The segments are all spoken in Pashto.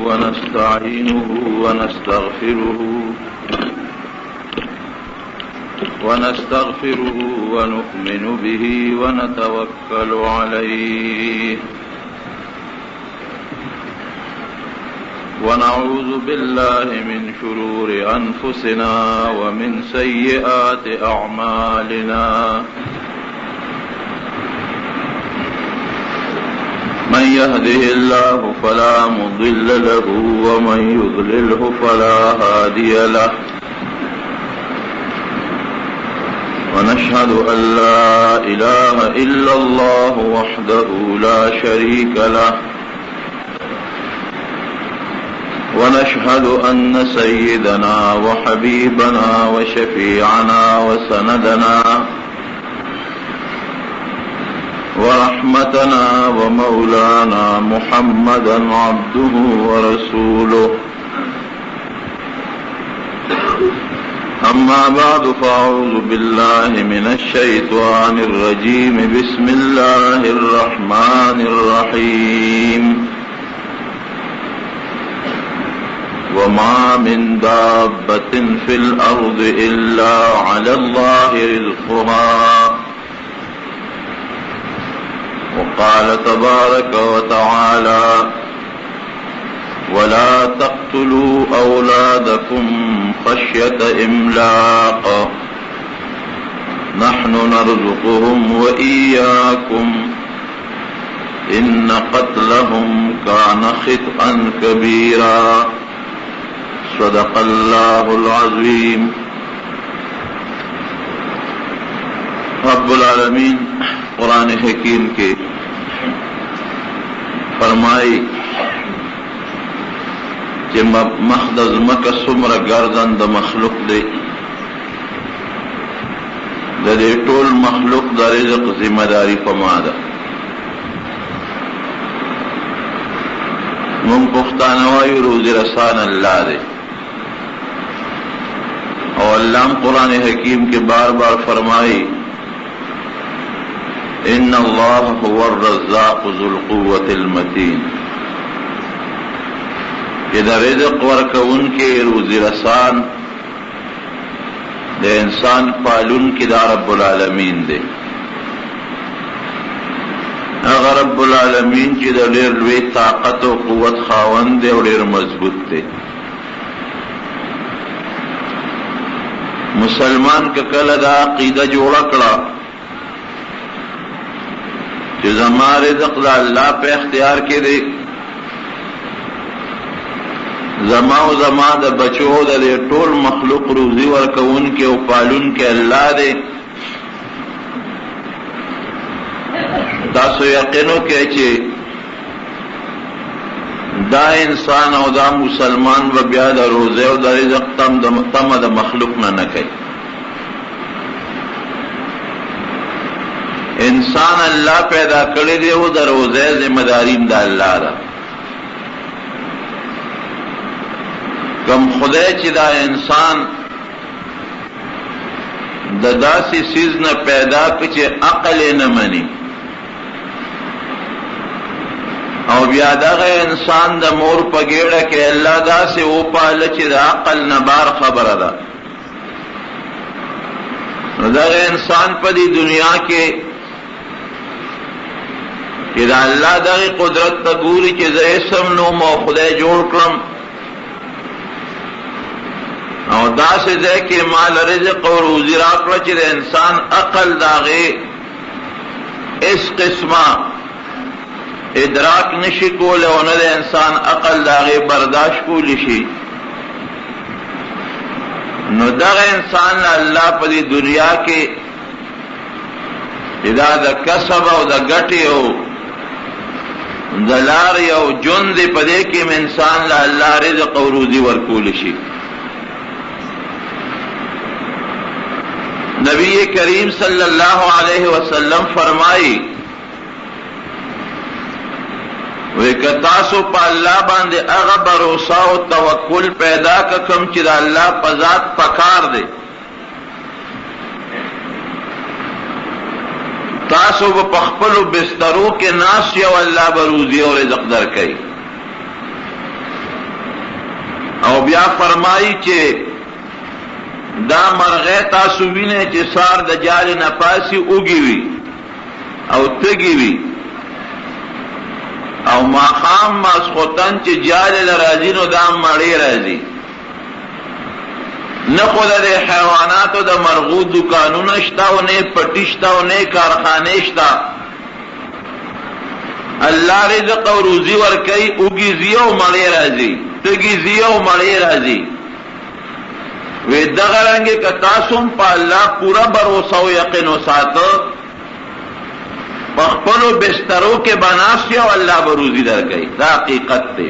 ونستعينه ونستغفره ونؤمن به ونتوكل عليه ونعوذ بالله من شرور أنفسنا ومن سيئات أعمالنا من يهده الله فلا مضل له ومن يضلله فلا هادي له ونشهد أن لا إله إلا الله وحده لا شريك له ونشهد أن سيدنا وحبيبنا وشفيعنا وسندنا ورحمتنا ومولانا محمدا عبده ورسوله أما بعد فأعوذ بالله من الشيطان الرجيم بسم الله الرحمن الرحيم وما من دابة في الأرض إلا على الله رزقها وقال تبارك وتعالى ولا تقتلوا أولادكم خشية إملاق نحن نرزقهم وإياكم إن قتلهم كان خطئا كبيرا صدق الله العظيم رب العالمین قرآن حکیم کے فرمائی کہ مخدز مکہ سمر گردن د مخلوق دے دے ټول مخلوق د رزق ذمہ داری پما ده من پختانه وایو روزی رسان اللہ دے اور اللہ قرآن حکیم کے بار بار فرمائی ان اللہ هو الرزاق ذو القوة المتین کہ دا رزق ورکون کے روزی رسان دے انسان پالون کی دا رب العالمین دے اگر رب العالمین چی دا لیر لوی طاقت و قوت خاون دے اور لیر مضبوط دے مسلمان کا کل دا عقیدہ جوڑا کڑا کہ زما رزق دا اللہ پہ اختیار کے دے زما و زما دا بچو دا دے ټول مخلوق روزی ورکون کے او پالون کے اللہ دے تاسو یقینو کہ چے دا انسان او دا مسلمان و بیا دا روزے او دا رزق تم دا مخلوق نہ کئی انسان اللہ پیدا کرے دے وہ دا روزے ذمہ داریم دا اللہ دا کم خدے چی دا انسان دا داسی سیز نہ پیدا کچے عقل نہ منی او بیا دا انسان دا مور پگیڑا کہ اللہ دا سے او پالا چی دا عقل نہ بار خبر دا دا انسان پا دی دنیا کے کہ دا اللہ دا قدرت تا گوری چی دا اسم نو مو خدای جوڑ کرم او دا سے دے کہ مال رزق اور روزی راکڑا چی دا انسان عقل داغے اس قسمہ ادراک نشی کولے اونا دا انسان عقل داغے برداشت کولی شی نو دا انسان اللہ پا دی دنیا کے دا دا کسب او دا گٹی او دلار یو جن دے پدے کہ انسان لا اللہ رزق اور روزی ورکول شی نبی کریم صلی اللہ علیہ وسلم فرمائی وکتاسو پا اللہ باندے اغا بروسا و توکل پیدا کم چی دا اللہ پا ذات پکار دے تاسو بپخپلو بسترو کے ناس یو اللہ بروزی اور رزق در کئی او بیا فرمایي چې دا مرغه تاسو وینئ چې سار د جال نه پاسي اوږي وي او تږي وي او ماښام ماسخوتن چې جال له راځي نو دا مړې راځي. نه خو د حیواناتو د مرغو دکانونه شته او نه پټي شته او نه کارخانې شته. الله رزق او روزي ورکوي، اوږي ځي او مړې راځي، تږي ځي او مړې راځي. وی دغه رنګې که تاسو هم په الله پوره بروسه او یقین وساتو، په خپلو بسترو کې به ناست یو، الله به روزي درکوي. دا حقیقت دی.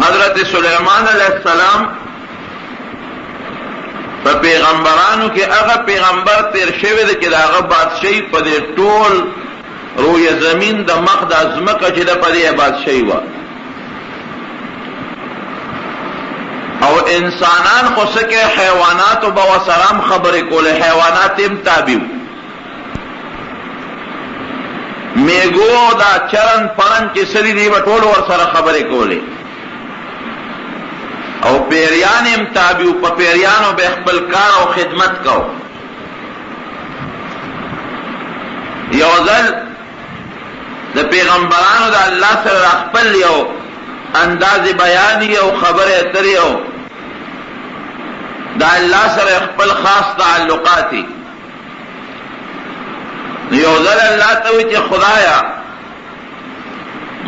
حضرت سلیمان علیہ السلام په پیغمبرانو کې هغه پیغمبر تیر شوی دی چې د هغه بادشاهي په دې ټول روی زمین د مخ د ځمکه چې د په دې بادشاهي وه. او انسانان خو سکه حیواناتو به ورسره هم خبرې کولې، حیوانات هم تابع وو. میګو دا چرن پړن چې سړي دي به ټول ورسره خبرې کولې. او پیریان هم تابع وو، په پیریانو به خپل کار او خدمت کو. یو ځل د پیغمبرانو د الله سره خپل یو انداز بیانی او خبره اتری او دا الله سره خپل خاص تعلقاتی. یو ځل الله ته وی چې خدایا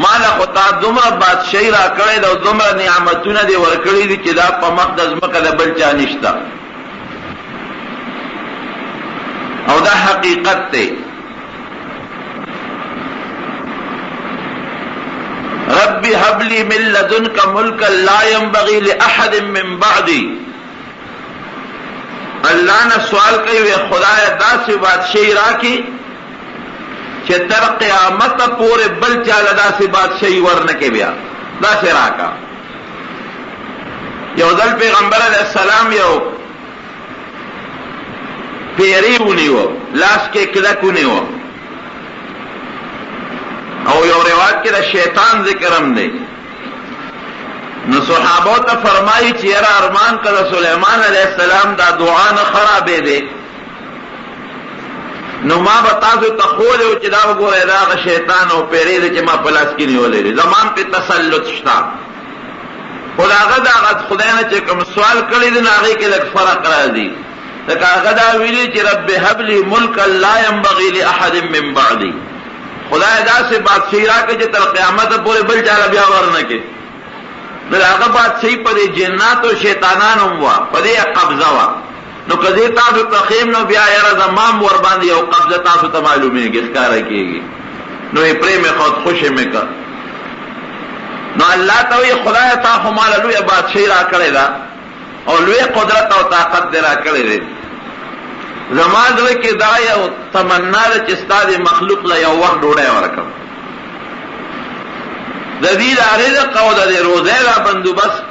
مالا خطا دومره بادشاہی را کړی دا دومره نعمتونه دی ورکړي دي چې دا په مقدس مکه د بل چا نشته. او دا حقیقت دی. ربی هب لی من لدنک ملکا لا ينبغي لأحد من بعدی. اللہ نے سوال کوي وی خدای داسې بادشاہی راکړي چې تر قیامت پورې بل چاله داسې بادشاہی ورنکې بیا داسې راکا. یو ځل پیغمبر علیہ السلام یو پیری ونیو، لاس کې کلک ونیو، او یو روایت کې د شیطان ذکر هم دی. نو صحابو ته فرمایي چې یاره ارمان کړه سلیمان علیہ السلام دا دعا نه خرابې دی، نو ما به تاسو ته ښولی و چې دا وګورئ دا هغه شیطان او پیری دی چې ما په لاس کې نیولی دی، زمان پې تسلط شته. خو د هغه د خدای نه چې کوم سوال کړی دی نو هغې کې لږ فرق راځي. لکه هغه دا ویلي چې رب هب لي ملکا لا ينبغي لأحد من بعدي. خدای داسې بادشاهي راکړي چې تر قیامته پورې بل چاله بیا ورنکړي. نو د هغه بادشاهي په دې جناتو شیطانانو هم وه، په دې قبضه وه. نو که دې تاسو ته خیم نو بیا یاره زما ور باندې یو قبضه تاسو ته معلومېږي، ښکاره کېږي. نو یې پرې مې خود خوشې مې کړ. نو الله ته وایي خدایه تا خو ماله لویه بادشاهي را کړې ده او لوی قدرت او طاقت دې را کړی دی. زما زړه کې دا یو تمنا ده چې ستا د مخلوق له یو وخت ډوډۍ ورکړم. د دې د رزق او د روزۍ دا بندوبست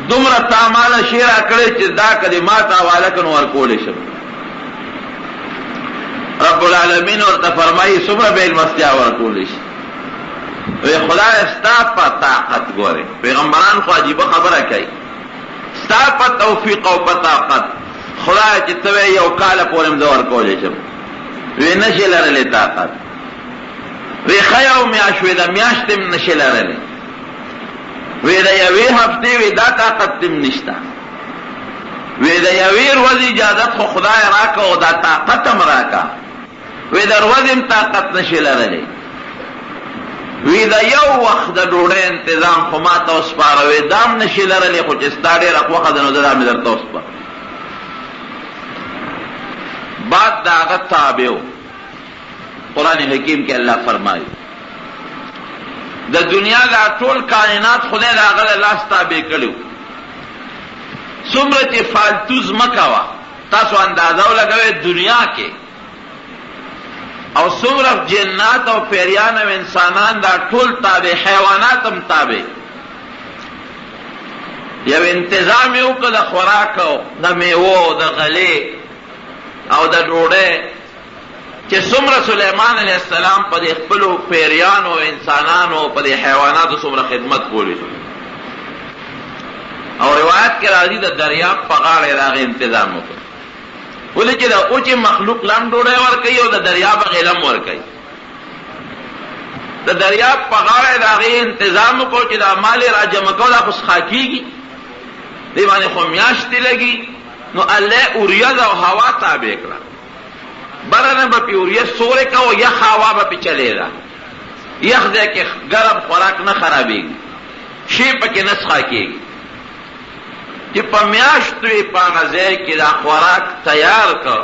دومره تا ماله شی را کړی چې دا کدې ما ته حواله کړو ورکولی شم. رب العالمین ورته فرمایي څومره به مېلمستیا ورکولی شي. وی خدای ستا په طاقت ګورې. پیغمبران خو عجیبه خبره کوي، ستا په توفیق او په طاقت خدای چې ته یو کاله پورې م زه ورکولی شم. وی نشي لرلی طاقت. وی ښه یو میاشت وی د میاشتې م نشي لرلی. وی د یوې هفتې وی دا طاقت تم نشته. وی د یوې ورځې اجازت خو خدای راکه او دا طاقت هم راکه. وی د ورځې م طاقت نشي لرلی. وی د یو وخت د ډوډۍ انتظام خو ما ته وسپاره. وی دا هم نشي لرلی، خو چې ستا ډېره خوښه ده نو زه دا مې درته وسپاره. بعد د هغه تابع و. قرآن حکیم کې الله فرمایي د دنیا دا ټول کائنات خدای د هغه له لاس تابع کړي وو. څومره چې فالتوز مه کوه، تاسو اندازه ولګوئ دنیا کې، او څومره جنات او پیریان او انسانان دا ټول تابع، حیوانات هم تابع. یو انتظام یې وکړه د خوراک او د میوو د غلې او د ډوډۍ چې څومره سلیمان علیہ السلام په دې خپلو پیریانو او انسانانو په دې حیواناتو څومره خدمت کولی شو. او روایت کې راځي د دریاب په غاړه راغی تنظیم وکړ ولې چې دا او چې مخلوق لم ډوډۍ ورکوي او د دریاب غلم ورکوي د دریاب په غاړه راغی تنظیم وکړ چې د مال را جمع کول خو خاکیږي دی باندې خو میاشتې لګي نو الله اوریاض او هوا تابع کړه برنه به پیوریا سورې کا او یخ هوا به چلے را یخ دې کې ګرم خوراک نه خرابېږي شی پکې نه ښاکېږي چې په میاشتې په غځای کې دا خوراک تیار کړ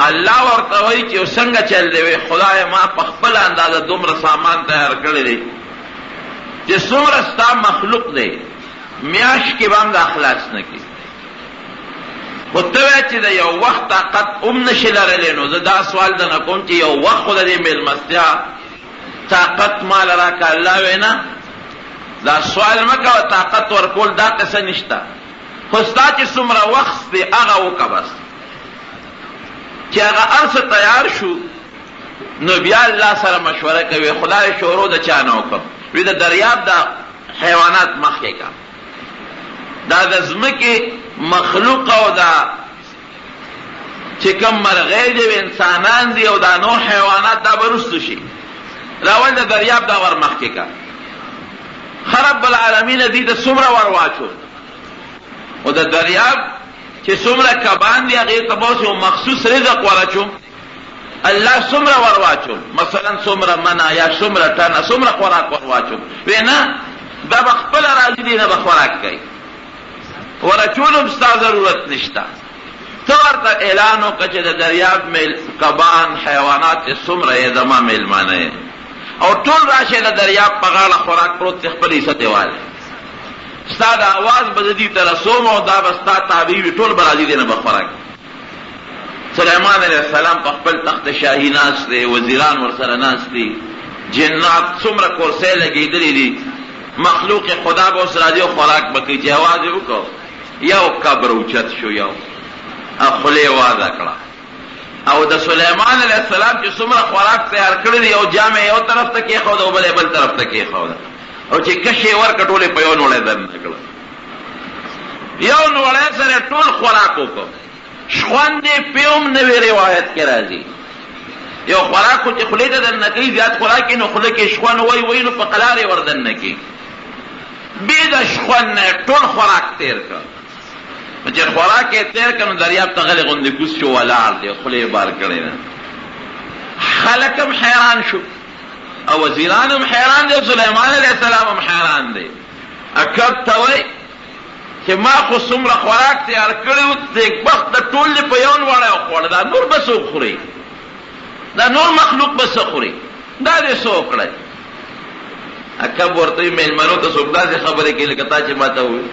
الله ورته وایي چې څنګه چل دی خدای ما په خپل اندازه دومره سامان تیار کړی دی چې څومره ستا مخلوق دی میاش کې به هم د اخلاص نه کی خو ته وایې چې د یو وخت طاقت هم نشي لرلی نو زه دا سوال درنه کوم چې یو وخت خو د دې مېلمستیا طاقت مال راکړه الله وایي نه دا سوال مه کوه طاقت ورکول دا قصه نشته خو ستا چې څومره وخت دی هغه وکړه بس چې هغه هر څه تیار شو نو بیا الله سره مشوره کوي خدای شروع د چا نه وکړم وی د دریاب د حیوانات مخکې کا دا د ځمکې مخلوق او دا چې کوم مرغۍ دي انسانان دي او دا نور حیوانات دا به وروسته شي راول د دریاب دا ور مخکې کا رب العالمین دې د څومره ور واچو او د دریاب چې څومره کبان دي هغې ته به یو مخصوص رزق ورچو الله څومره ور واچو مثلا څومره منه یا څومره ټنه څومره خوراک ور واچو وی نه دا به خپله راځي دی نه به خوراک کوي ورچولو هم ستا ضرورت نشته ته ورته اعلان وکړه چې د دریاب کبان حیوانات چې څومره یې زما میلمانه یې او ټول راشئ د دریاب په غاړه خوراک پروت دی خپل حصه دې والی ستا د اواز به د دې ته رسوم او دا به ستا تابع وي ټول به راځي دی نه به خوراک سلیمان علیه السلام په خپل تخت شاهي ناست دی وزیران ورسره ناست دي جنات څومره کرسۍ لګېدلې دي مخلوق خدا به اوس راځي او خوراک به کوي چې اواز یې وکړو یو قبر اوچت شو یو خولې یې وازه کړه او د سلیمان علیه السلام چې څومره خوراک تیار کړی دی یو جام یو طرف ته کېښوده او بل یې بل طرف ته کېښوده او چې کش یې ورکړه ټول یې په یو نوړی دننه کړه یو نوړی سره ټول خوراک وکړو خوند یې پې هم نوې روایت کې راځي یو خوراک خو چې خولې ته دننه کوي زیات خوراک یې نو خوله کې شخوند وایي نو په قلار یې ور دننه کوي بې د شخوند نه ټول خوراک تېر کړ چې خوراک یې تېر کړ نو دریاب ته غلې غوندې کوز شو ولاړ دی خوله یې بار کړې ده خلک هم حیران شو او وزیران هم حیران دی او سلیمان علیه السلام هم حیران دی اکب ته وایي چې ما خو څومره خوراک تیار کړی و د وخت د ټول په یو نوړی وخوړه دا نور به څوک خوري دا نور مخلوق به څه خوري دا دې څه وکړی اکب ورته وایي مېلمنو ته څوک داسې خبرې کوي لکه تا چې ما ته ووایي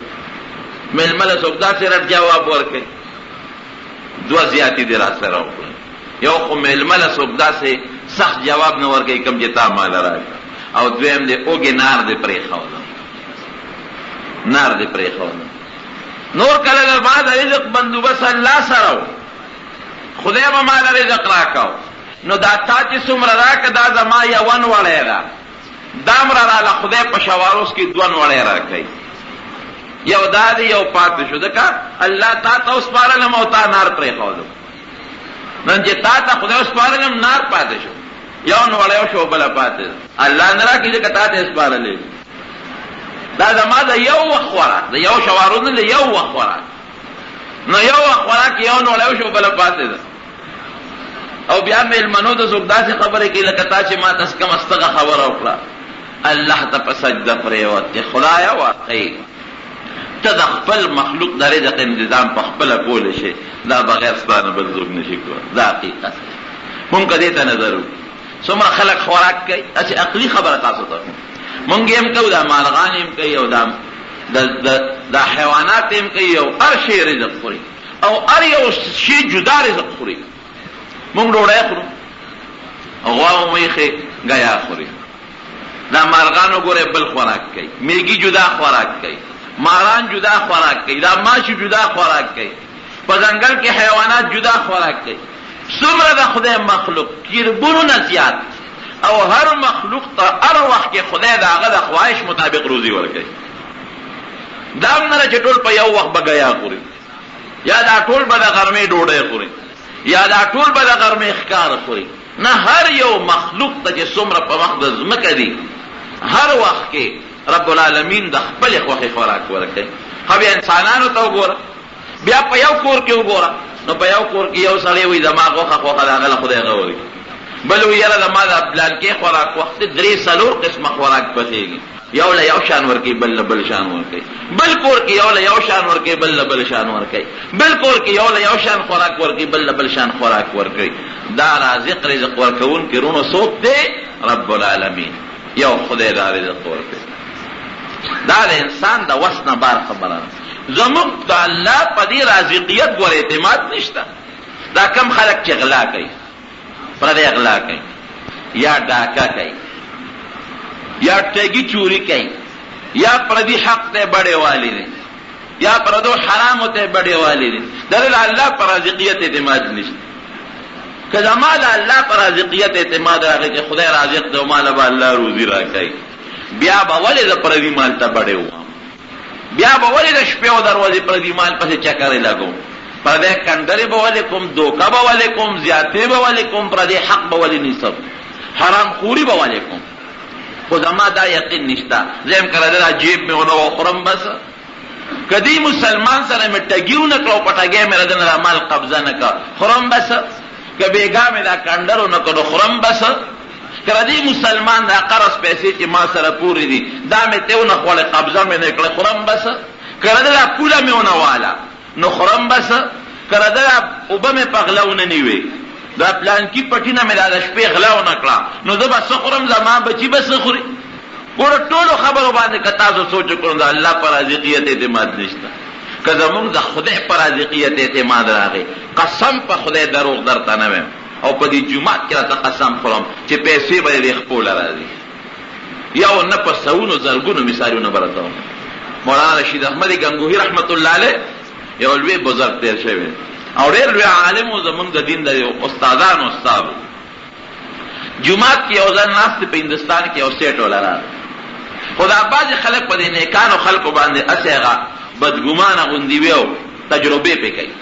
مېلمه له څوک داسې رټ جواب ورکوي دوه زیاتې دې را سره وکړه یو خو مېلمه له څوک داسې سخت جواب نه ورکوي کوم چې تا ماله راکړه او دویم دې اوږې نار دې پرېښوده نار دې پرېښوده نور کله در بعد رزق بندوبست الله سره و خدای به ماله رزق راکاو نو دا تا چې څومره راکړه دا زما یوه نوړی ده دا مره راله خدای په شواروس کې دوه نوړی راکوي یو دا دی یو پاتې شو ځکه الله تا ته وسپارلم او تا نار پرېښودم نن چې تا ته خدای وسپارلم نار پاتې شو یو نوړی شو بله پاتې الله نه راکړي ځکه تا ته یې سپارلی دا زما د یو وخت خوراک د یو شوارو نه د یو وخت خوراک نو یو وخت خوراک یو نوړی شو بله پاتې ده او بیا مېلمنو ته څوک داسې خبرې کوي لکه تا چې ما ته کم استغه خبره وکړه الله ته په سجده پرېوت چې خدایه واقعي ته د خپل مخلوق د رزق انتظام په خپله کولی شي دا بغیر ستا نه بل څوک نشي کولی دا حقیقت مونږ که دې ته نظر وکړو څومره خلک خوراک کوي هسې عقلي خبره تاسو ته مونږ یې هم کوو دا مارغان یې هم کوي او دا حیوانات یې هم کوي او هر شی رزق خوري او هر یو شی جدا رزق خوري مونږ ډوډۍ خورو غوا هم ویښې ګیا خوري دا مارغان وګورئ بل خوراک کوي میږي جدا خوراک کوي ماران جدا خوراک کوي دا ماشي جدا خوراک کوي په ځنګل کې حیوانات جدا خوراک کوي څومره د خدای مخلوق کیربونو نه زیات او هر مخلوق ته هر وخت کې خدای د هغه د خواهش مطابق روزي ورکوي دا هم نه چې ټول په یو وخت به ګیا خوري، یا دا ټول به د غرمې ډوډۍ خوري، یا دا ټول به د غرمې ښکار خوري. نه، هر یو مخلوق ته چې څومره په وخت د ځمکه دي هر وخت کې رب العالمین د خپلې خوښې خوراک ورکوي. خو بیا انسانانو ته وګوره، بیا په یو کور کې وګوره، نو په یو کور کې یو سړی وایي زما غوښه خوښه ده، هغه له خدای غواړي. بل وایي یاره زما د پلانکې خوراک وخت 3-4 قسمه خوراک پخېږي، یو له یو شان ورکوي، بل له بل شان ورکوي. بل کور کې یو له یو شان ورکوي، بل له بل شان ورکوي. بل کور کې یو له یو شان خوراک ورکوي، بل له بل شان خوراک ورکوي. دا رزق ورکوونکي رونو څوک دی؟ رب العالمین، یو خدای دا رزق ورکوي. دا د انسان د وس نه بار خبره ده. زموږ د الله په دې رازقیت ګور اعتماد نشته. دا کم خلک چې غلا کوي، پردی غلا کوي، یا ډاکه کوي، یا ټګي چوری کوي، یا پردی حق ته بڑے والی دي، یا پردو حرام ته بڑے والی دي. دغه الله پر رازقیت اعتماد نشته. که زما د الله پر رازقیت اعتماد راغی چې خدای رازق دی او مال به الله روزي راکوي، بیا به ولې د پردي مال ته بڑے وم؟ بیا به ولې د شپې او دروازې پردي مال پسې چکرې لګوم؟ پردی کنډرې به ولې کوم، دوکه به ولې کوم، زیاتې به ولې کوم، پردی حق به ولې نیسم، حرام خوري به ولې کوم؟ خو زما دا یقین نشته. زم کړه دا جیب مې ونه وخورم بس. کدی مسلمان سره مې ټګي ونه کړو، پټګې مې ردن را مال قبضه نه کړ، خورم بس. کبیګا مې دا کنډرو نه کړو، خورم بس. کړه دی مسلمان دا قرض پیسې چې ما سره پوری دي دا مې ته ونه خوړې، قبضه مې نه کړې، خورم بس. کړه دا پوله مې ونه واله، نو خورم بس. کړه دا اوبه مې په غلاونه نیوي، دا پلان کی پټینه مې د شپې غلاونه کړه، نو زه بس خورم، زما بچي بس خوري. ګوره ټولو خبرو باندې که تاسو سوچ وکړو د الله پر رازقیت اعتماد نشته. که زمونږ د خدای پر رازقیت اعتماد راغی، قسم په خدای دروغ درته نه وایم، او په دې جومات کې راته قسم خورم چې پیسې به دې خپله راځي. یو نه په سوونو زرګونو مثالونه به راته وایم. مولانا رشید احمدي ګنګوهي رحمت الله علیه یو لوی بزرګ تېر شوی او ډېر لوی عالم و، زمونږ د دین د استادانو استاد. جومات کې یو ځل ناست په هندوستان کې یو سیټ ولا راغی. خو دا بعضې خلک په دې نیکانو خلکو باندې هسې هغه بدګمانه غوندې وي او تجربې پې کوي.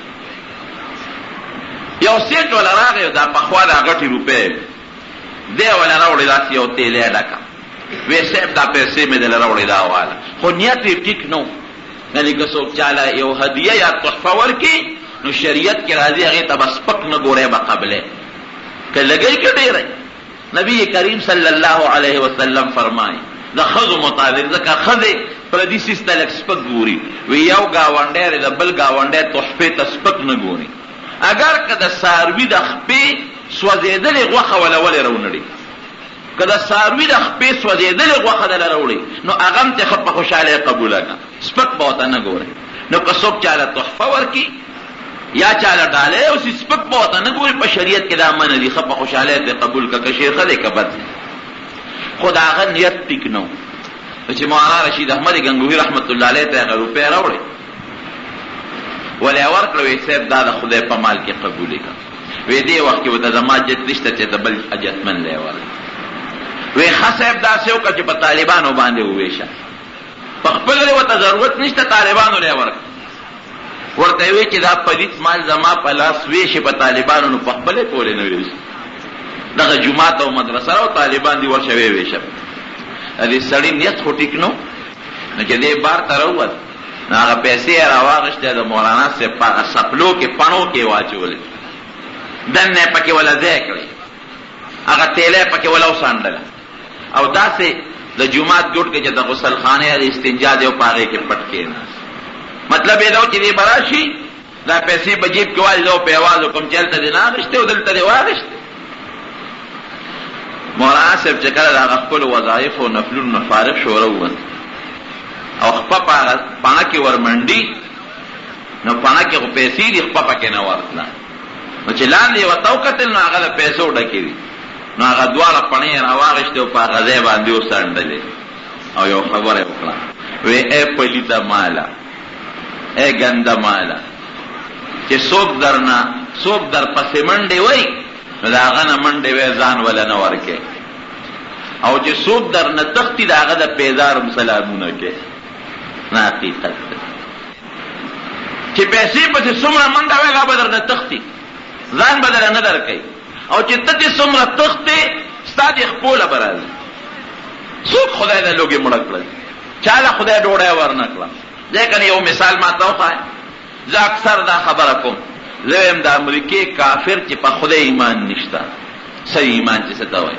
یو سیټ ولا راغی، دا پخوا دا غټې روپۍ دی ولا راوړې، داسې یو تیلې ډکه. وی صاحب دا پیسې مې دله راوړې دا واله، خو نیت یې ټیک نه و. یعنې که څوک چاله یو هدیه یا تحفه ورکړي نو شریعت کې راځي هغې ته به سپک نه ګورئ، به قبلې که لګئ که ډېری. نبی کریم صلی الله علیه وسلم فرمایي د ښځو مطابق، ځکه ښځې پردي سیس ته لږ سپک ګوري، وی یو ګاونډی د بل ګاونډی تحفې ته سپک نه ګوري. اگر که د څاروي د خپې سوځېدلې غوښه وله ولې راونړي، که د څاروي د خپې سوځېدلې غوښه دله راوړي نو هغه هم ته ښه په خوشحالۍ قبوله کړه، سپک به ورته نه ګورئ. نو که څوک چاله تحفه ورکړي یا چاله ډالۍ اوسي، سپک به ورته نه ګوري. په شریعت کې دا منع دي، ښه په خوشحالۍ ته قبول کړه، که شیخه دی که بد دی. خو د هغه نیت ټیک نه و. چې مولانا رشید احمدي ګنګوهي رحمت الله علیه ته هغه روپۍ راوړې، ولې یې ورکړه، وی صاحب دا د خدای په مال کې قبولې کړه. وی دې وخت کې ورته زما جت نشته چې د بل حاجتمند دی ورکړه. وی ښه صاحب داسې وکړه چې په طالبانو باندې وویشه، په خپله ورته ضرورت نشته، طالبانو لی ورکړه. ورته وی چې دا پلیت مال زما په لاس ویشي په طالبانو، نو په خپله پورې نه ویشي. دغه جومات او مدرسه او طالبان دي ورشه ویشه. د دې سړي نیت خو ټیک نو، نو چې دې بار ته راووت نو هغه پیسې یې راواغېستې، د مولانا صاحب په هغه سپلو کې پڼو کې واچولې، دننه یې پکې وله ځای کړې، هغه تیلی پکې وله وسانډله، او داسې د جومات ګوټ کې چې د غسلخانې د استنجا دی او په هغې کې پټ کېناست. مطلب یې دا و چې دې به راشي دا پیسې به جیب کې واچي، زه په یواز وکړم چې هلته دې نه اخېستې او دلته دې واخېستې. مولانا صاحب چې کله د هغه خپلو وظایفو او نفلونو نه فارغ شو راووت او خپه په هغه پاڼه کې ورمنډي، نو پاڼه کې خو پیسې دي، خپه پکې نه ورتله. نو چې لاندې یې ورته وکتل نو هغه د پیسو ډکې دي، نو هغه دواړه پڼې یې راواغېستې او په هغه ځای باندې وڅنډلې او یو خبره یې وکړه، وی ای پلیته ماله، ای ګنده ماله، چې څوک در پسې منډې وی نو د هغه نه منډې وی ځان وله نه ورکې، او چې څوک در نه تښتي د هغه د پیدار سلامونه کې. نه حقیقت دی چې پیسې پسې څومره منډه وای هغه به درنه تښتي ځان به درنه نه درکوي او چې ته چې څومره تښتې ستا دې خپله به راځي څوک خدای د لوږې مړه کړل چا له خدای ډوډۍ ورنه کړه ځکه نه یو مثال ما ته وښایه زه اکثر دا خبره کوم زه وایم د امریکې کافر چې په خدای ایمان نشته صحیح ایمان چې څه ته وایي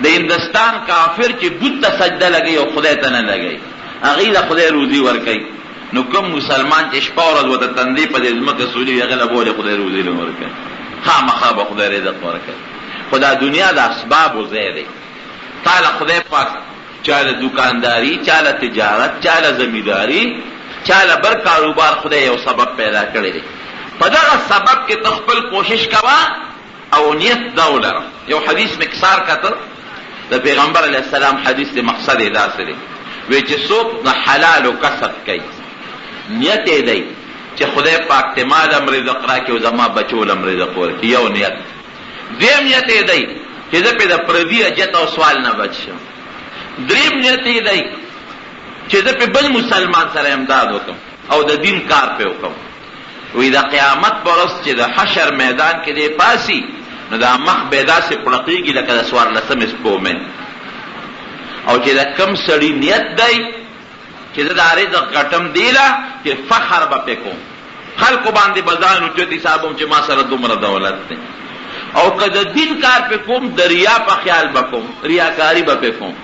د هندوستان کافر چې بت ته سجده لګوي او خدای ته نه لګوي هغوی له خدای روزي ورکوي نو کوم مسلمان چې شپه ورځ ورته تندې په دې ځمکه سولي هغه له بولې خدای روزي نه ورکوي خامخا به خدای رزق ورکوي خو دا دنیا د اسبابو ځای دی تا له خدای پاک چا له دکانداري چا له تجارت چا له زمینداري چا له بر کاروبار خدای یو سبب پیدا کړی دی په دغه سبب کې ته خپل کوشش کوه او نیت دا ولره یو حدیث مې کسار کتل د پیغمبر علیه السلام حدیث د مقصد یې داسې دی وی چې څوک د حلالو کسب کوي نیت یې دی چې خدای پاک ته ما لم رزق راکړي او زما بچو لم رزق ورکړي یو نیت دویم نیت یې دی چې زه پې د پردي اجت او سوال نه بچ شم دریم نیت یې دی چې زه پې بل مسلمان سره امداد وکړم او د دین کار پې وکړم وی د قیامت په ورځ چې د حشر میدان کې دی پاسي نو دا مخ به داسې پړقېږي لکه د 14 سپومې او چې د کم سړي نیت دی چې زه دا رزق ګټم دیله چې فخر به پې کوم خلکو باندې به ځان اوچت حسابوم چې ما سره دومره دولت دی او که د دین کار پې کوم د ریا په خیال به کوم ریاکاري به پې کوم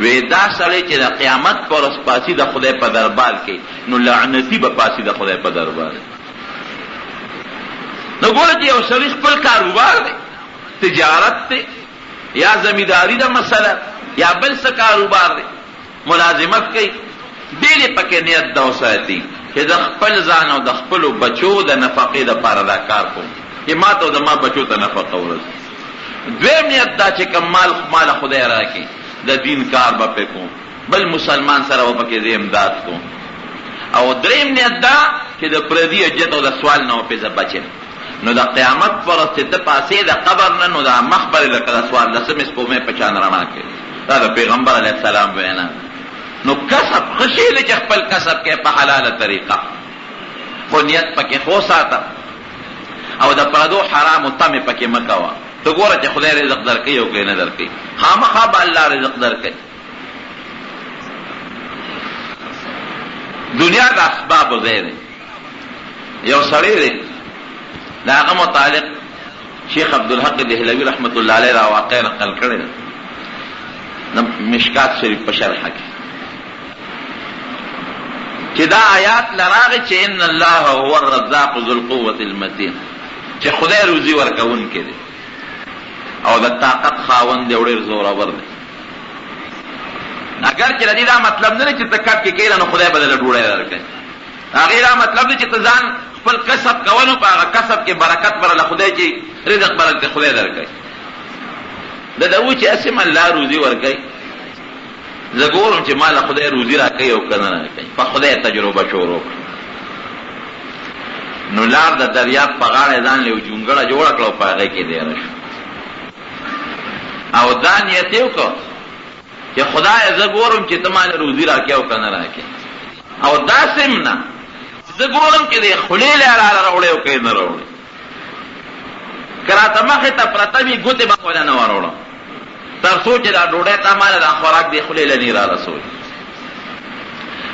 وی دا سړی چې د قیامت په ورځ پاسي د خدای په دربار کې نو لعنتي به پاسي د خدای په دربار نو ګوره چې یو سړي خپل کاروبار دی تجارت دی یا زمینداري ده مسله یا بل څه کاروبار دی ملازمت کوي ډېرې پکې نیت دا وساتي چې د خپل ځان او د خپلو بچو د نفقې دپاره دا کار کوم چې ما ته او زما بچو ته نفقه ورسي دویم نیت دا چې کوم مال خدای راکړي د دین کار به پې کوم بل مسلمان سره به پکې زه امداد کوم او دریم نیت دا چې د پردي اجت او د سوال نه به زه بچم نو د قیامت پر ورځ چې ته پاسې د قبر نه نو دا مخ به لکه د 14 سپومې په شان رڼا کوي دا د پیغمبر علیه السلام وینا نو کسب ښه شی دی چې خپل کسب کې په حلاله طریقه خو نیت پکې خو ساته او د پردو حرامو تمې پکې مه کوه ته ګوره چې خدای رزق درکوي او که نه درکوي خامخا به الله رزق درکوي دنیا د اسبابو ځای دی یو سړی دی د هغه متعلق شیخ عبدالحق دهلوي رحمت الله علیه را واقع نقل کړی ده د مشکات شریف په شرحه کې چې دا آیات لراغې چې ان الله هو الرزاق ذو القوة المتین چې خدای روزي ورکوونکی دی او د طاقت خاوند دی او ډېر زورور دی اگر چې د دې دا مطلب نه دی چې ته کټ کې کېږه نو خدای به درله ډوډۍ درکوي هغې دا مطلب دی چې ته ځان خپل کسب کوه نو په هغه کسب کې برکت برله خدای چې رزق برکت خدای درکوي د ده و چې اسم الله روزي ورکوي زه ګورم چې ما له خدای روزي راکوي او که نه راکوي په خدای تجربه شروع کړه نو لار د دریاب په غاړه ځان له یو جونګړه جوړه کړه او په هغې کې دیره شو او دا نیت یې وکړه چې خدای زه ګورم چې ته ما له روزي راکوي او که نه راکوي او داسې هم نه زه ګورم چې د خولې له راله راوړې او که یې نه راوړې که راته مخې ته پرته وي ګوتې به خو نه وراوړم تر څو چې دا ډوډۍ ته ماله دا خوراک د خولې له نه را رسوي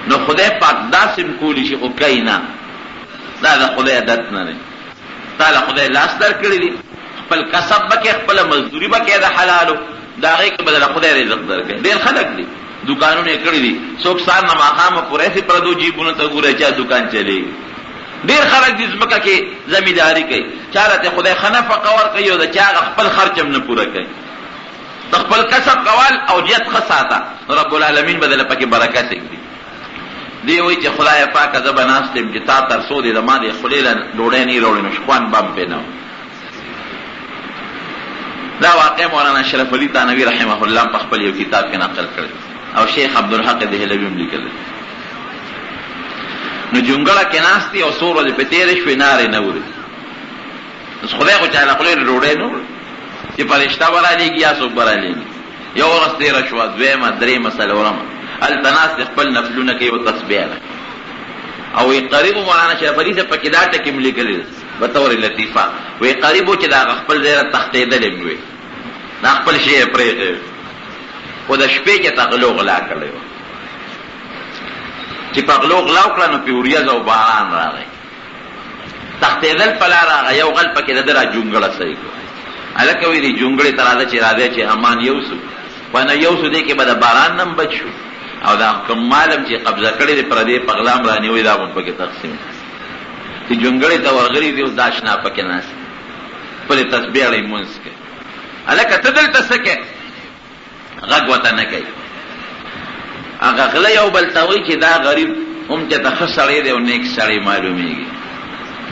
نو خدای پاک داسې هم کولی شي خو کوي نه دا د خدای عادت نه دی تا له خدای لاس درکړی دی خپل کسب به کې خپله مزدوري به کې د حلالو د هغې کې به د خدای رزق درکوي ډېر خلک دي دکانونه یې کړي دي څوک سهار نه ماښامه پوره سي پردو جیبونو ته ګوره چا دکان چلېږي ډېر خلک دي ځمکه کې زمینداري کوي چا راته خدای ښه نفقه ورکوي او د چا هغه خپل خرچ هم نه پوره کوي د خپل کسب کول او نیت ښه ساته رب العالمین به دله پکې برکت ایږدي دی وایي چې خدای پاکه زه به ناست یم چې تا تر څو دې د ما د خولې له ډوډۍ نه یې راوړې نو شخوان به هم پې نه دا واقع مولانا اشرف علي تانوي رحمه الله په خپل یو کتاب کې نقل کړی او شیخ عبدالحق دهلوي هم لیکلی نو جونګړه کې ناست دي او څو ورځې پې تېرې شوې نارې نه وري اوس خدای خو چا له خولې له ډوډۍ نه وړي چې فرشته به رالېږي یا څوک به رالېږي یو ورځ تېره شوه دویمه درېیمه څلورمه التناس خپل نفلونه کوي او تسبیح او قریب مولانا شریف علي سے پکې دا ټکي لیکلي بطور لطیفه وی قریبو چې دا خپل ځای تختیدل وي دا خپل شی پرې او د شپې کې تغلو غلا کړی چې په غلو غلا وکړه نو پیوریاز او باران راغی تختیدل پلا راغی یو غل پکې د را جونګړه صحیح کو الکه وی دی جونګړې تراده چې راځي چې امان یوسو ونه یوسو دې کې به د باران نم بچو او دا کوم معلم چې قبضه کړی دی پر دې پغلام رانی وی دا په کې تقسیم چې جونګړې ته ورغلی دی او داشنا پکې ناس په تسبیح لري مونږ کې الکه تدل تسکه غږ وته نه کوي هغه غله یو بل تاوي چې دا غریب هم چې د خسړې دی او نیک سړی معلومیږي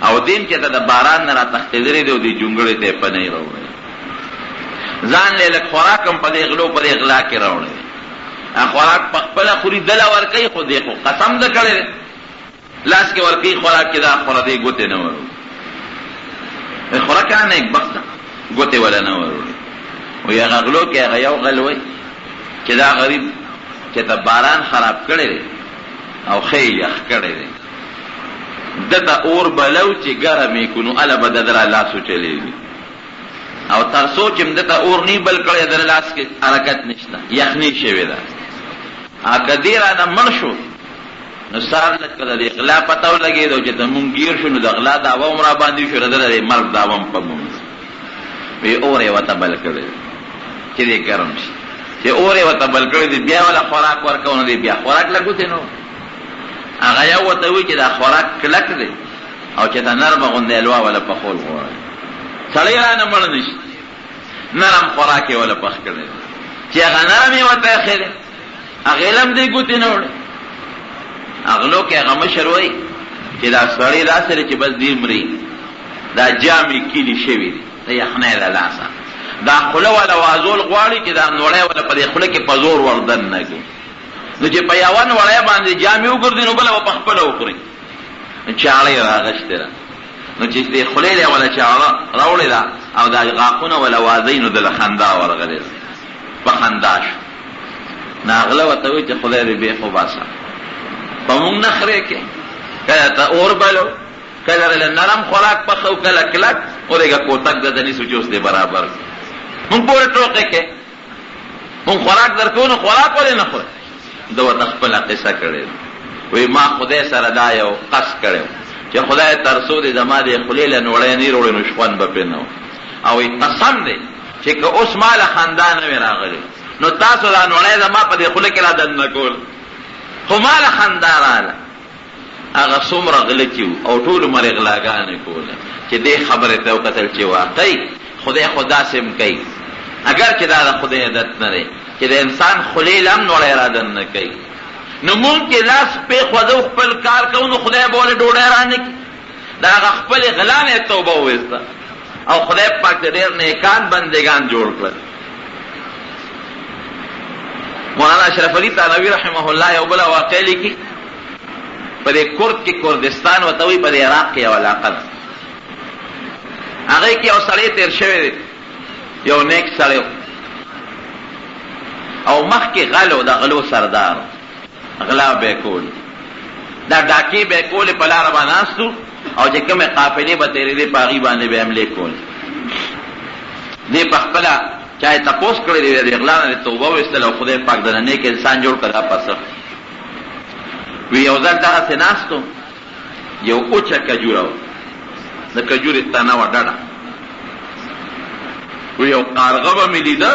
او دین چې د باران نه را تختیدلې دی او دی جونګړې ته پنه راوړي ځان له خوراکم په دې غلو په دې غلا کې راوړي خوراک په خپل خوري دل ور کوي خو دې خو قسم ده کړی لاس کې ور کوي خوراک کې دا خور دې ګوتې نه ورو خوراک نه یک بخت ګوتې ولا نه ورو او یا غلو کې هغه یو غلوي چې دا غریب چې دا باران خراب کړی او خې یخ کړی دته اور بلو چې ګرمې کونو الا بددر الله سوچلېږي او تر سوچم دته اور نی بل کړی در لاس کې حرکت نشته یخنی شوی دا اګه دې را نه منشو نو سار لکه د اغلا پتاو لګي دو چې مونږ گیر شو نو د اغلا دا و عمر باندې شو د مرګ دا وم په مونږ وی اورې وته بل کړی چې دې ګرم شي چې اورې وته بل کړی دی بیا ولا خوراک ورکونه دی بیا خوراک لګوته نو هغه یو وته وی چې دا خوراک کلک دی او چې دا نرمه غوندې الوا ولا په خول غواړي سړی را نه مړ نشي نرم خوراک ولا پخ کړی چې هغه نرمه وته خېله هغه لم دی ګوتې نه وړي اغلو کې هغه مشروي چې دا سړی را سره چې بس دی مري دا جامې کلی شوی دی دا یخنه لاسه دا خله ولا وازول غواړي چې دا نوړې ولا په خله کې پزور وردن نه کوي نو چې په یوان وړې باندې جامې وګرځي نو بل په خپل وکړي چاړې راغشته نو چې دې خله له ولا چاړه راوړې دا او دا غاقونه ولا وازینو د خندا ورغلې په خنداش ناغله وته وي چې خله دې به خو باسه په مونږ نخره کې کله ته اور بلو کله له نرم خوراک په خو کله کلک اورګه کوتک د دني سوچوس دې برابر مونږ پورې ټوکې کې مونږ خوراک درکو نو خوراک ولې نه خوري دوه تخپل قصه کړي وی ما خدای سره دا یو قص کړو چې خدای ترسو دې زما دې خلیل نوړې نه وروړي نو شپون به پینو او قسم دې چې که اوس مال خاندان نه راغلي نو تاسو دا نوړې زما په دې خله کې را دن کول خو مال خاندان هغه څومره غلطیو او ټول مر غلاګانې کوله چې دې خبره ته وکتل چې واقعي خدای خدا سم کوي اگر چې دا خدای عادت نه لري چې د انسان خلیل هم نوړې را دن نه کوي نو مونږ کې لاس په خدای خپل کار کوو نو خدای بوله ډوډۍ رانه کی دا خپل غلانه توبه وسته او خدای پاک دې ډېر نیکان بندگان جوړ کړل مولانا اشرف علي تھانوی رحمه الله یو بل واقع لیکي په دې کورد کې کردستان وته وي په عراق کې یو علاقه هغه کې یو سړی تیر شوی یو نیک سړی او مخ کې غلو د غلو سردار غلا به کول دا ډاکی به کول په لار باندې ناستو او چې کومه قافلې به تیرې دي پاغي باندې به حمله کول دې په خپل چاہے تپوس کړی دی غلا نه توبه وستل او خدای پاک دنه نیک انسان جوړ کړه پاسه وی یو ځل دا سناستو یو اوچا کجورو د کجوري تانا وډاډه وی یو قارغه ملي ده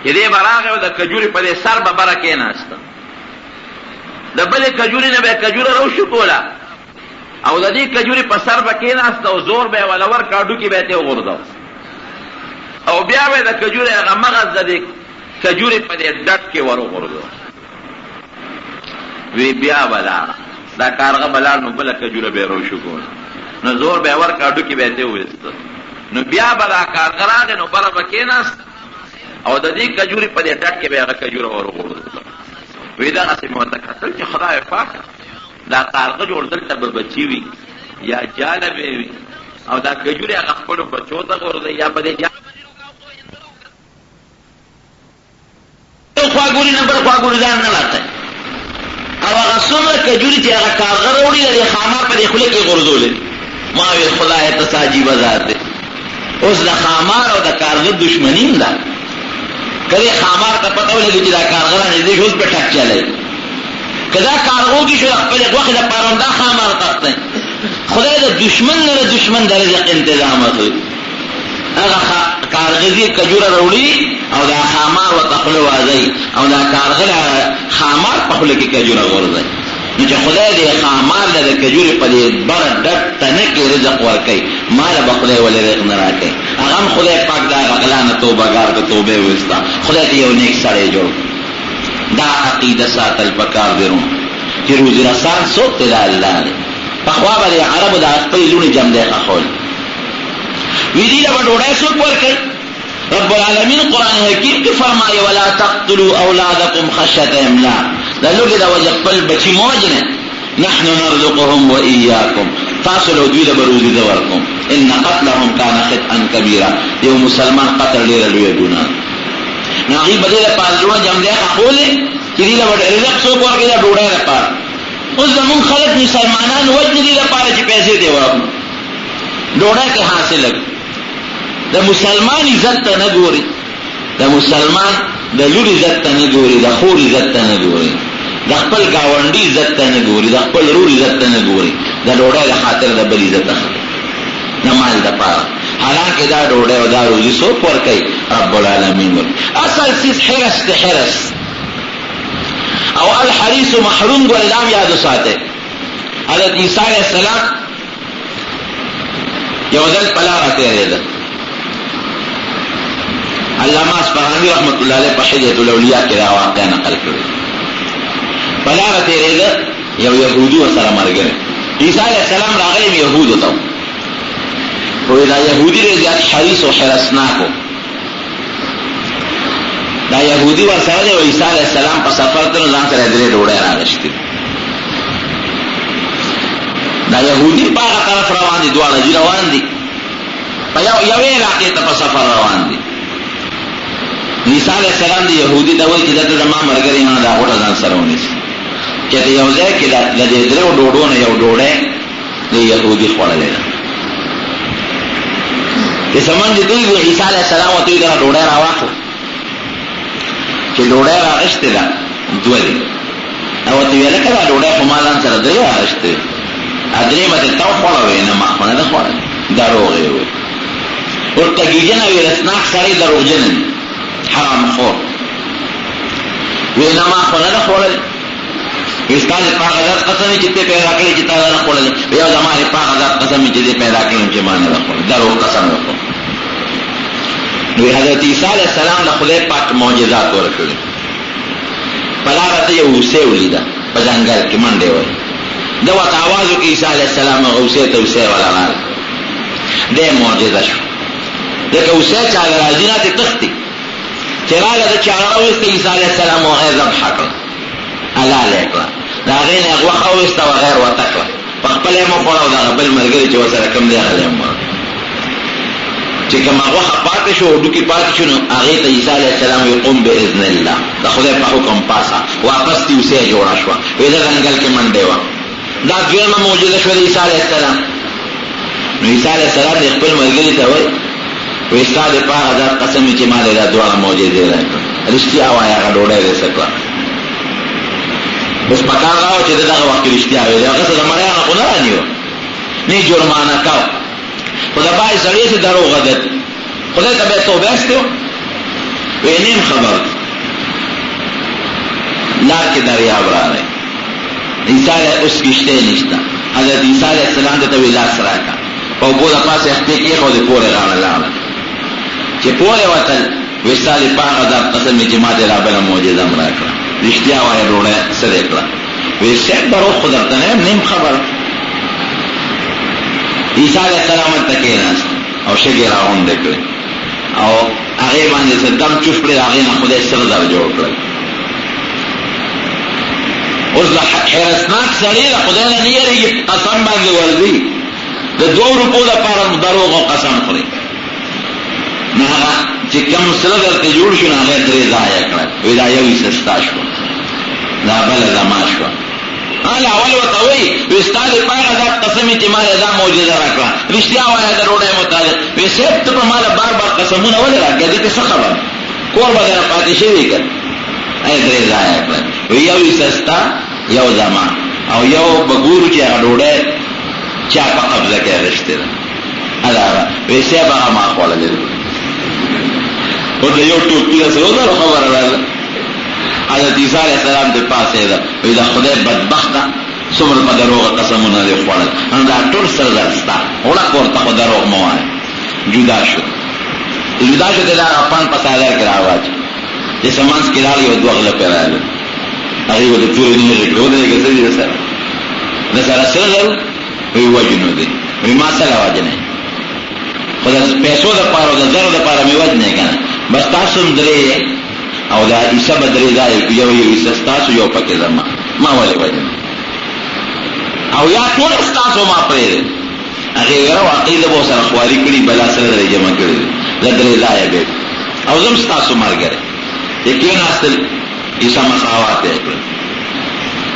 چې دې براغه د کجوري په سر به برکه نهسته د بلې کجوري نه به کجوره روشو کولا او د دې کجوري په سر به کې نهسته او زور به ولور کاډو کې به ته وغورځاو او بیا به د کجوري هغه مغز د دې کجوري په دې ډټ کې وروغورځاو وی بیا ولا دا کارغه بلار نو بل کجوره به روشو کولا نو زور به ور کاډو کې به ته وېست نو بیا بلا کارغه راغی نو بل به کې نهسته او د دې کجوري په دې ډټ کې به هغه کجوره وروغورځاو وی دا اسې متکتل چې خدای پاک دا کارغه جوړ دلته به بچی وي یا جاله وي او دا کجوري هغه خپل بچو ته ورته یا په دې خوا ګوري نه بل خوا ګوري ځان نه لاته او هغه څومره کجوري چې هغه کارغه راوړي د خامار په خوله کې غورځولې ما وی خدای ته عجیب ذات دی اوس د خامار او د کارغه دشمنی ده کله خامار ته پته ولګي چې دا کارغه نه دې اوس په ټک چلای کدا کارغو کې شو خپل وخت د پروندا خامار تخته خدای د دشمن نه دشمن د رزق تنظیم کوي هغه کارغزي کجوره وروړي او دا خامار وتخلو وازي او دا کارغه خامار په خله کې کجوره ورځي نو چې خدای دې خامار له کجوري په دې بر ډټ تنه کې رزق ورکړي مال به خدای ولې رزق نه راکړي هغه خدای پاک دا غلانه توبه ګار ته توبه وستا خدای دې یو نیک سړی جوړ دا عقیده ساتل پکار درو چې روزي رسان سوت ته الله نه په خوا باندې عربو د خپل لونی جمع دی خول ویدی له ډوډۍ سوت ورکړي رب العالمین قرآن حکیم کې فرمایي ولا تقتلوا اولادکم خشیة املاق دا لوګي دا وجه خپل بچی موجنه نحن نرزقهم واياكم فاصلوا دوی له بروزي دا ورکوم ان قتلهم كان خطئا كبيرا یو مسلمان قتل ډیر لوی ګناه نه غي بدله پالونه جام دی خپل چې دی له رزق سو ورکړي دا ډوډۍ لپاره اوس زمون خلک مسلمانان وجه دي لپاره چې پیسې دی ورکوم ډوډۍ کې حاصل د مسلمان عزت ته نه ګوري د مسلمان د لور عزت ته نه ګوري د خور عزت ته نه ګوري د خپل گاونډي عزت ته نه ګوري د خپل رور عزت ته نه ګوري د ډوډۍ د خاطر د بل عزت ته نه مال د پاره حالانکه دا ډوډۍ او دا روزي سو پر کوي رب العالمین اصل سیس حرس او الحریص محروم ګلام یاد ساته حضرت عیسی علیہ السلام یو ځل پلاغته لري علامہ اصفهانی رحمت الله علیه په حجۃ الاولیاء کې دا واقعا نقل کړی بلاغه تیرېده یو يهودي سره مرګره عیسی علیہ السلام راغلی يهودو ته وې دا يهودي رضات حریص او حرسناکو دا يهودي ورسره دی عیسی علیہ السلام په سفر ته ځان سره درې ډوډۍ راغشتي دا يهودي په هغه طرف روان دي دواړه روان دي په یو علاقې ته په سفر روان دي عیسی علیہ السلام دی یهودی ته وایي چې دته زما مرګري نه دا غوټه ځان سره ونیسي چې ته یو ځای کې د دې درو ډوډو نه یو ډوډۍ دی یهودي خوړلې ده چې سمون دې دی عیسی علیہ السلام ته دا ډوډۍ راوړه چې ډوډۍ راغشته ده دوی او ته ویل کړه ډوډۍ په مالان سره دی راغشته اځلې مته تا خوړلې نه ما نه ده خوړلې دروغه وي ورته کېږي وی رسناک سره دروغجن حرام خور وینا ما خونه نه خوړل استاد په غزاد قسم چې ته پیدا کړی چې تا نه خوړل بیا زماره په غزاد قسم چې دې پیدا کړی چې ما نه خوړل درو قسم وکړ نو حضرت عیسی علیہ السلام له خدای پاک معجزات ورکړي بلارته یو اوسه ولیدا په ځنګل کې منډه وای دا وته आवाज وکړي عیسی علیہ السلام اوسه ته اوسه ولا نه دې معجزه شو دغه اوسه چې راځي نه تختی چراله د چاړه وسته عیسی علیہ السلام او غیر ذبح کړ الله لیکلا دا غینه غوخه وسته او غیر وتکړه په خپل مو خورو دا بل مرګري چې وسره کم دی هغه ما چې کوم غوخه پاتې شو او دوی پاتې شو نو هغه ته عیسی علیہ السلام یقوم باذن الله دا خدای په حکم پاسا واپس دی وسه جوړ شو ویل څنګه کې منډه و دا ګرمه معجزه شو عیسی علیہ السلام نو عیسی علیہ السلام خپل مرګري ته وایي وستاد په هغه قسم چې ما له دواړه معجزې راکړه رښتیا وايي هغه ډوډۍ دې سکړه بس پکار راو چې دغه وخت رښتیا وي هغه څه زمانه نه خو نه رانیو نه جرمانه کاو خدای پای سړی چې دروغ غدت خدای ته به توبه استو وینم خبر لار کې دریاب راغی عیسی اوس کېشته نشته حضرت عیسی علیہ السلام ته ویلاس راکا او بوله پاسه اخته کې خو دې پوره راغله چې پوره وتل وستاله په هغه قسم چې ما دې را بل معجزه مرا کړ رښتیا وایي ډوړه سره کړ وسه درو خدای ته نیم خبر عیسی علیہ السلام ته کې ناس او شګه راوند کړ او هغه باندې صدام چوف کړی هغه نه خدای سره دا جوړ کړ اوس لا حرسناک سړی له خدای نه یریږي قسم باندې ورځي د 2 روپو لپاره دروغ او قسم خوري نه چې کوم سره درته جوړ شو نه هغه درې ځای کړل وی دا یو سستا شو دا بل زما شو اول وته وی استاد پاره دا قسم چې ما دا معجزه راکړه رښتیا وایي دا روډه مطابق وی سیب ته په مال بار بار قسمونه ولې راکړه دې څه خبر کور بدل پاتې شي وکړ اې درې ځای کړل وی یو سستا یو زما او یو بګورو چې هغه روډه چا په قبضه کې رښتیا ادا وی سیب هغه ما خولل ورته یو ټوپی سره ورو خبره راغله حضرت عیسی علیہ السلام دې پاسه ده وی دا خدای بدبخته څومره په دروغه قسمونه لري خوړل نو دا ټول سره درستا وړه کوړه په دروغ مو وای جدا شو دا خپل په ساده کې راوځي چې سمانس کې راځي او دوغله پیراله هغه ولې ټول نه لري کې څه دي سره دا سره وی وجنو دي وی ما سره وجنه خدای پیسو د پاره او د زرو د پاره می وجنه کنه بس تاسو درې او دا عیسی بدرې ځای یو تاسو یو پکې زما ما ولې وجنه او یا ټول تاسو ما پرې هغه یو عقیده به سره خواري کړی بلا سره درې جمع کړی درې ځای به او زم تاسو مارګره یقین اصل عیسی مساوات کړ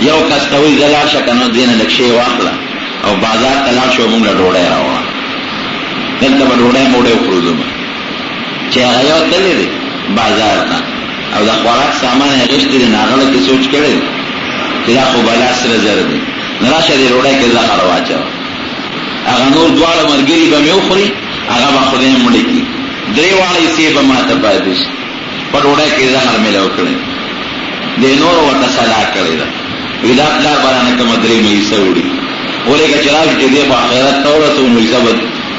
یو کستوي زلا شکنه دینه لکشي واخلا او بازار تلاش شو موږ ډوړې راوړه دلته به ډوړې موړې وخورځم چې هغه یو تللی بازار ته او دا خوراک سامان یې غشتي نه هغه کې سوچ کړي چې دا خو بلا سره زر دي نه راشه دې ډوړې کې زهر واچو هغه نور دواړه مرګري به مې وخوري هغه به خدای مړ کی درې واړې سی به ماته پاتې شي په ډوړې کې زهر مې له وکړي دې نور ورته صلاح کړی دا ویلا پلار باندې کوم درې مې سوړي ولې چې راځي دې په آخرت تورته نو حساب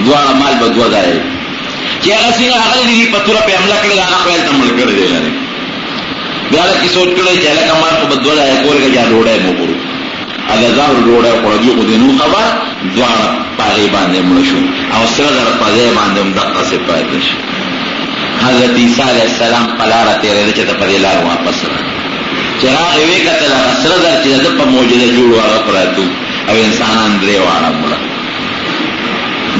دواړه مال به دوه ځای چې هغه څنګه هغه دې په تور په عمله کړی هغه خپل تمل کړی دی نه بیا له کی سوچ کړی چې هغه مال په دوه ځای کولګه جا ډوړې مو ګورو هغه ځاو ډوړې خوړږي خو دې نو خبر دواړه پاره باندې مړ شو او سره در په ځای باندې هم دغه څه پاتې شي حضرت عیسی علیہ السلام پلاره تیرې چې په دې لار واپس راغی چې هغه وی کتل سره در چې د په معجزه جوړ هغه پراتو او انسانان درې واړه مړ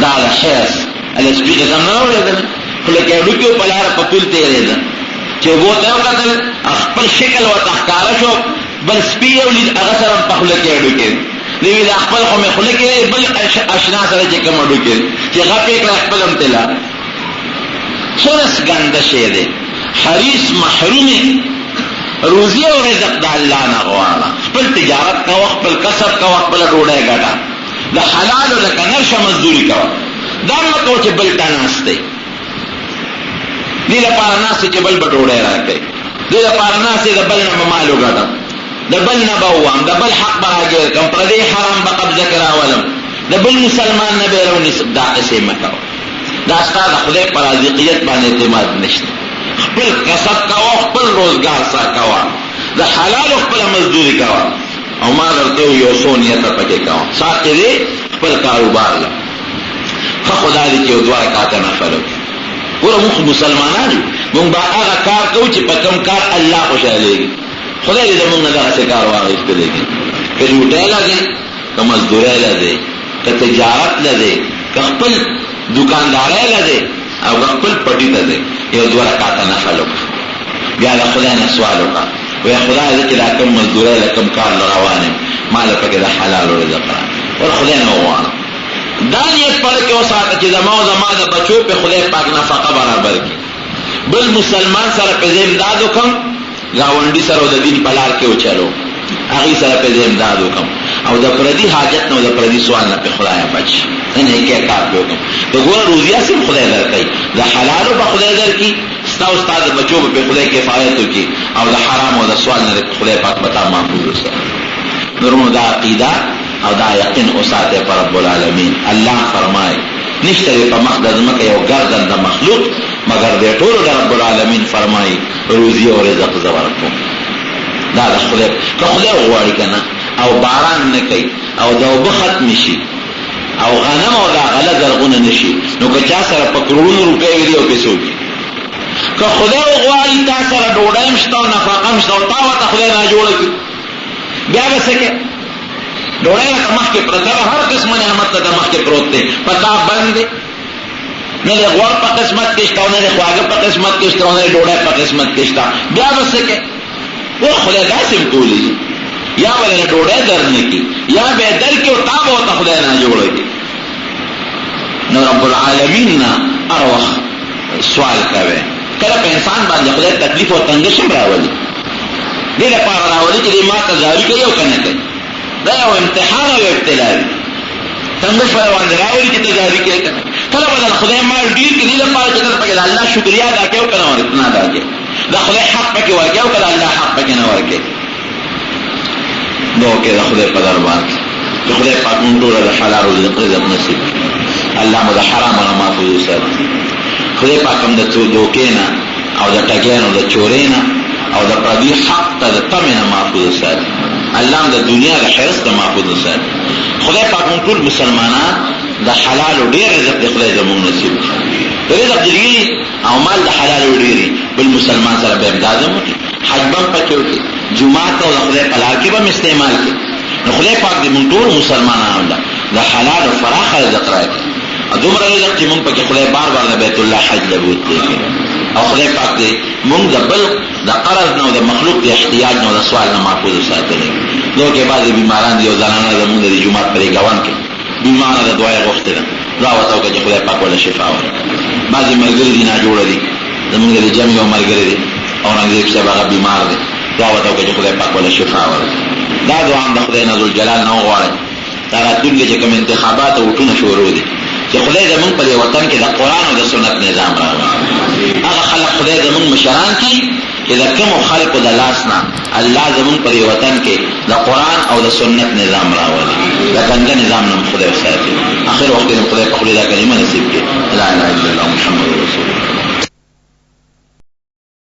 دا الحس الاسبیق زمنا ولیدل خلک یې ډوکو پلار په پول تیرېده چې وو ته وکتل خپل شکل او تخکار شو بل سپیو لید هغه سره په خلک یې ډوکې دی وی خپل قوم خلک یې بل آشنا سره چې کوم ډوکې چې غپې کړ خپل امتلا سورس ګند شه دی حریص محرومي روزي او رزق د الله نه غواړه خپل تجارت کوه خپل کسب کوه خپل ډوډۍ ګټه د حلال او د کنرشه مزدوري کوه دا مکو چې بل تناسته دې لپاره ناس چې بل ډوډۍ راکړي دې لپاره ناس د بل نه مالو ګټه د بل نه بوام د بل حق براګر کم پر دې حرام به قبضه کراولم د بل مسلمان نه به ورونی دا څه مکو دا ستاسو خدای پر رزقیت باندې اعتماد نشته خپل کسب کوه خپل روزګار ساتوا د حلال خپل مزدوري کوه او ما درته یو سونیت پکې کوه ساتي خپل کاروبار له خدای دې یو دوه کاته نه فلو ګوره موږ مسلمانان موږ به هغه کار کوو چې په کوم کار الله خوشاله خدای دې موږ نه دغه کار واغستلې کې ډوډۍ لګي که مزدوري لګي که تجارت لګي که خپل دکانداري لګي او خپل پټی ته دی یو دوه رکعاته نفل وکړه بیا له خدای نه سوال وکړه وی خدای دې چې دا کوم مزدوري له کوم کار روانه مال پکې د حلال او رزق ور خدای نه وغواړه دا نیت پر کې اوساته چې زما او زما د بچو په خدای پاک نفقه برابر کړي بل مسلمان سره په امداد وکم گاونډي سره د دین په لار کې وچلو هغه سره په امداد وکم او د پردي حاجت نو د پردي سوال نه په خدای بچ نه کې کار وکم ته ګور روزیا سم خدای درکې د حلال په خدای درکې ستاسو استاد بچو په خدای کفایت وکي او د حرام او د سوال نه خدای پاک پتا معقول وسه نورمو دا عقیده او دا یقین اوساته پر رب العالمین الله فرمای نشته په مقدس مکه یو ګردن د مخلوق مگر دې ټول د رب العالمین فرمای روزي او رزق زبرکم دا د خدای که خدای غواړي کنه او باران نه کوي او دا وب ختم شي او غنم او دا غله زرغونه نشي نو که چا سره په کروڑونو روپے ویلي او پیسو کې که خدای غواړي تا سره ډوډۍ مشته او نفقه مشته او تا ته خدای نه جوړ کړي بیا به څه کې ډوډۍ له مخ کې پرته هر قسم نعمت ته مخ کې پروت دی پتا باندې نه د غوړ په قسمت کې شته، نه د خواږه په قسمت کې شته، نه د ډوډۍ په قسمت کې شته، بیا به څه کوې؟ او خدای داسې هم کولی شي، یا به د ډوډۍ در نه کړي، یا به یې در کړي او تا به ورته خدای نه جوړه کړي. نو رب العالمین نه هر وخت سوال کوي. کله په انسان باندې خدای تکلیف او تنګش هم راولي، دې لپاره راولي چې دې ما ته زاري کوي او که نه کوي. دا یو امتحان او ابتلا دی. تنګش په باندې راولي چې ته زاري کوي که نه. کله به د خدای مال ډېر کړي، دې لپاره چې ته پکې د الله شکریا ادا کوې او که نه ادا کوې، د خدای حق پکې ورکوې او که د الله حق پکې نه ورکوې. دعا کې د خدای په دربار کې چې خدای پاک موږ ټوله د حلال رزق نصیب کړي، الله مو د حرامو نه محفوظ وساتي. خدای پاک هم د دوکې نه او د ټګۍ نه او د چورۍ نه او د پردي حق ته د تمې نه محفوظ وساتي. الله هم د دنیا د حرص نه محفوظ وساتي. خدای پاک موږ ټول مسلمانان د حلالو ډېر رزق د خدای زموږ نصیب کړي. رزق ډېري او مال د حلالو ډېري، بل مسلمان سره به امداد هم وکړي، حج به هم پکې وکړي، جومات ته او د خدای په لار کې به هم استعمال کړي. نو خدای پاک دې موږ ټول مسلمانانو ته د حلالو فراخه رزق راکړي. دومره رزق چې موږ پکې خدای بار بار د بیت الله حج له بوتلی کړي. او خدای پاک دې موږ د بل د قرض نه او د مخلوق د احتیاج نه او د سوال نه محفوظ وساتلی. دغه کې بعضې بیماران دي او زنانه زموږ د جومات پرې ګاونډ کې بیماره ده، دعا یې غوښتې ده، دعا ورته وکړه چې خدای پاک ورله شفا ورکړي. بعضې ملګري دي ناجوړه دي، زموږ د جمع یو ملګری دی اورنګزیب صاحب هغه بیمار دی، دعا ورته وکړه چې خدای پاک ورله شفا ورکړي. دا دعا هم د خدای نه ذوالجلال نه وغواړئ. دا راتلونکي چې کوم انتخابات او ووټونه شروع دي چې خدای زمونږ په دې وطن کې د قرآن او د سنت نظام راوړي. هغه خلق خدای زمونږ مشران کړي چې د کومو خلقو د لاس نه الله زمونږ په دې وطن کې د قرآن او د سنت نظام راوړي، د ګنده نظام نه خدای وساتي. آخر وخت کې خدای په خپل دا کلمه نصیب کړي، لا اله الا الله.